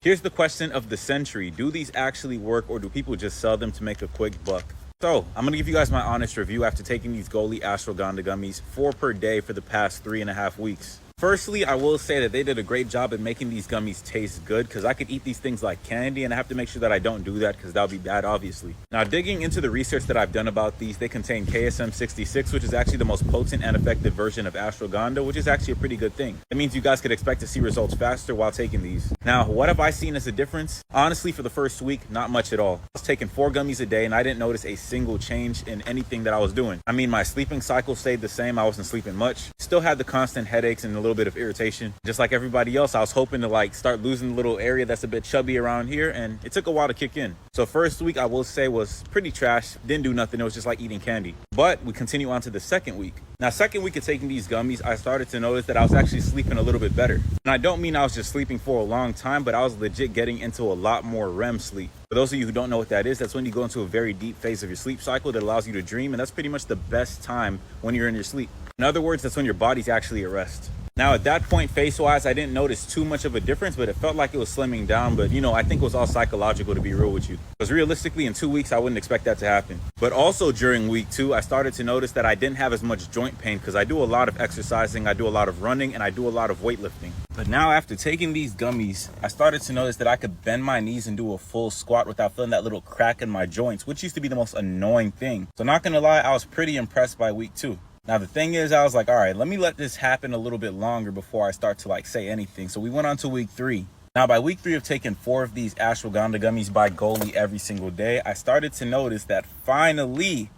Here's the question of the century. Do these actually work, or do people just sell them to make a quick buck? So I'm gonna give you guys my honest review after taking these Goli Ashwagandha gummies 4 per day for the past 3.5 weeks. Firstly, I will say that they did a great job at making these gummies taste good, because I could eat these things like candy, and I have to make sure that I don't do that because that would be bad, obviously. Now, digging into the research that I've done about these, they contain KSM-66, which is actually the most potent and effective version of ashwagandha, which is actually a pretty good thing. It means you guys could expect to see results faster while taking these. Now, what have I seen as a difference? Honestly, for the first week, not much at all. I was taking 4 gummies a day, and I didn't notice a single change in anything that I was doing. I mean, my sleeping cycle stayed the same. I wasn't sleeping much. Still had the constant headaches and a little bit of irritation. Just like everybody else, I was hoping to start losing the little area that's a bit chubby around here, and it took a while to kick in. So first week, I will say, was pretty trash. Didn't do nothing. It was just like eating candy. But we continue on to the second week. Now, second week of taking these gummies, I started to notice that I was actually sleeping a little bit better. And I don't mean I was just sleeping for a long time, but I was legit getting into a lot more REM sleep. For those of you who don't know what that is, that's when you go into a very deep phase of your sleep cycle that allows you to dream, and that's pretty much the best time when you're in your sleep. In other words, that's when your body's actually at rest. Now, at that point, face-wise, I didn't notice too much of a difference, but it felt like it was slimming down. But, I think it was all psychological, to be real with you. Because realistically, in 2 weeks, I wouldn't expect that to happen. But also during week 2, I started to notice that I didn't have as much joint pain because I do a lot of exercising, I do a lot of running, and I do a lot of weightlifting. But now, after taking these gummies, I started to notice that I could bend my knees and do a full squat without feeling that little crack in my joints, which used to be the most annoying thing. So not gonna lie, I was pretty impressed by week 2. Now, the thing is, I was like, all right, let me let this happen a little bit longer before I start to say anything. So we went on to week 3. Now, by week 3 of taking 4 of these ashwagandha gummies by Goli every single day, I started to notice that finally,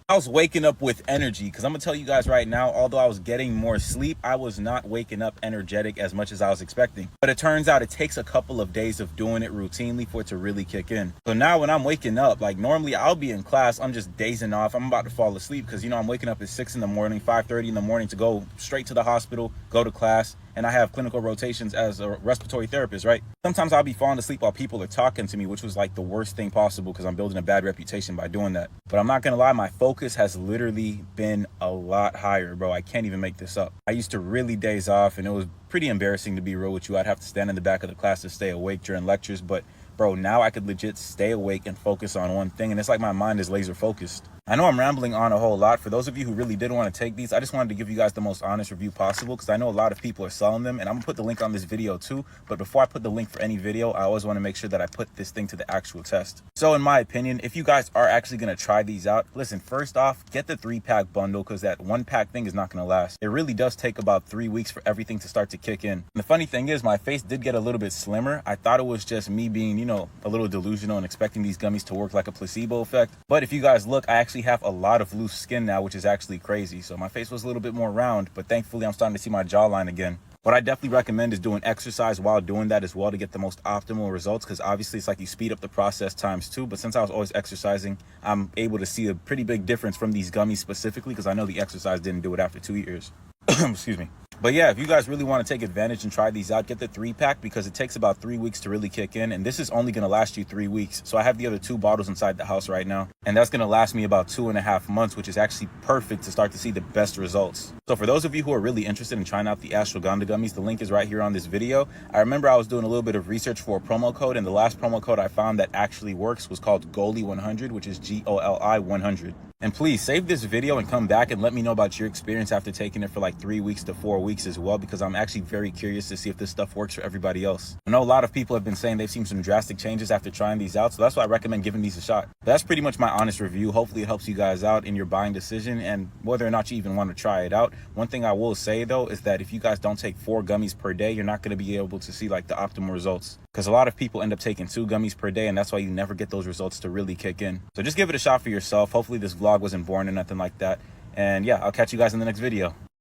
I was waking up with energy. Because I'm going to tell you guys right now, although I was getting more sleep, I was not waking up energetic as much as I was expecting. But it turns out it takes a couple of days of doing it routinely for it to really kick in. So now when I'm waking up, normally I'll be in class, I'm just dazing off. I'm about to fall asleep because, I'm waking up at 6 in the morning, 5:30 in the morning to go straight to the hospital, go to class. And I have clinical rotations as a respiratory therapist, right? Sometimes I'll be falling asleep while people are talking to me, which was the worst thing possible because I'm building a bad reputation by doing that. But I'm not gonna lie, my focus has literally been a lot higher, bro. I can't even make this up. I used to really daze off, and it was pretty embarrassing, to be real with you. I'd have to stand in the back of the class to stay awake during lectures, but bro, now I could legit stay awake and focus on one thing, and it's like my mind is laser focused. I know I'm rambling on a whole lot. For those of you who really did want to take these, I just wanted to give you guys the most honest review possible because I know a lot of people are selling them, and I'm gonna put the link on this video too. But before I put the link for any video, I always want to make sure that I put this thing to the actual test. So in my opinion, if you guys are actually gonna try these out, listen, first off, get the 3-pack bundle because that 1-pack thing is not gonna last. It really does take about 3 weeks for everything to start to kick in. And the funny thing is, my face did get a little bit slimmer. I thought it was just me being, a little delusional and expecting these gummies to work like a placebo effect. But if you guys look, I actually have a lot of loose skin now, which is actually crazy. So my face was a little bit more round, but thankfully I'm starting to see my jawline again. What I definitely recommend is doing exercise while doing that as well to get the most optimal results, because obviously it's you speed up the process times 2. But since I was always exercising, I'm able to see a pretty big difference from these gummies specifically because I know the exercise didn't do it after 2 years. Excuse me. But yeah, if you guys really want to take advantage and try these out, get the 3-pack because it takes about 3 weeks to really kick in. And this is only going to last you 3 weeks. So I have the other 2 bottles inside the house right now. And that's going to last me about 2.5 months, which is actually perfect to start to see the best results. So for those of you who are really interested in trying out the ashwagandha gummies, the link is right here on this video. I remember I was doing a little bit of research for a promo code, and the last promo code I found that actually works was called GOLI100, which is GOLI 100. And please save this video and come back and let me know about your experience after taking it for 3 weeks to 4 weeks as well, because I'm actually very curious to see if this stuff works for everybody else. I know a lot of people have been saying they've seen some drastic changes after trying these out, so that's why I recommend giving these a shot. But that's pretty much my honest review. Hopefully it helps you guys out in your buying decision and whether or not you even want to try it out. One thing I will say though is that if you guys don't take 4 gummies per day, you're not going to be able to see the optimal results, because a lot of people end up taking 2 gummies per day, and that's why you never get those results to really kick in. So just give it a shot for yourself. Hopefully this vlog wasn't boring or nothing like that. And yeah, I'll catch you guys in the next video.